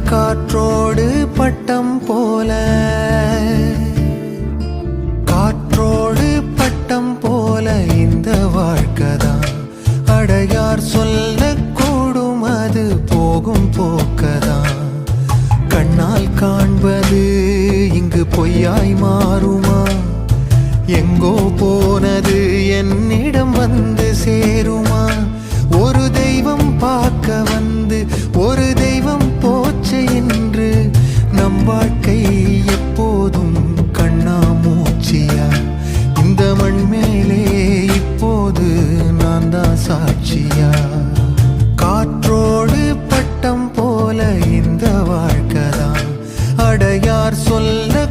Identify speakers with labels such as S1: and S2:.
S1: காற்றோடு பட்டம் போல, காற்றோடு பட்டம் போல இந்த வாழ்க்கைதான். அடையார் சொல்லக்கூடும் அது போகும் போக்கதான். கண்ணால் காண்பது இங்கு பொய்யாய் மாறுமா? எங்கோ போனது என்னிடம் வந்து சேருமா? ஒரு தெய்வம் பார்க்க வந்து ஒரு தெய்வம் போச்சு என்று நம் வாழ்க்கை எப்போதும் கண்ணாமூச்சியா? இந்த மண் மேலே இப்போது நான் தான் சாட்சியா? காற்றோடு பட்டம் போல இந்த வாழ்க்கைதான். அடையார் சொல்ல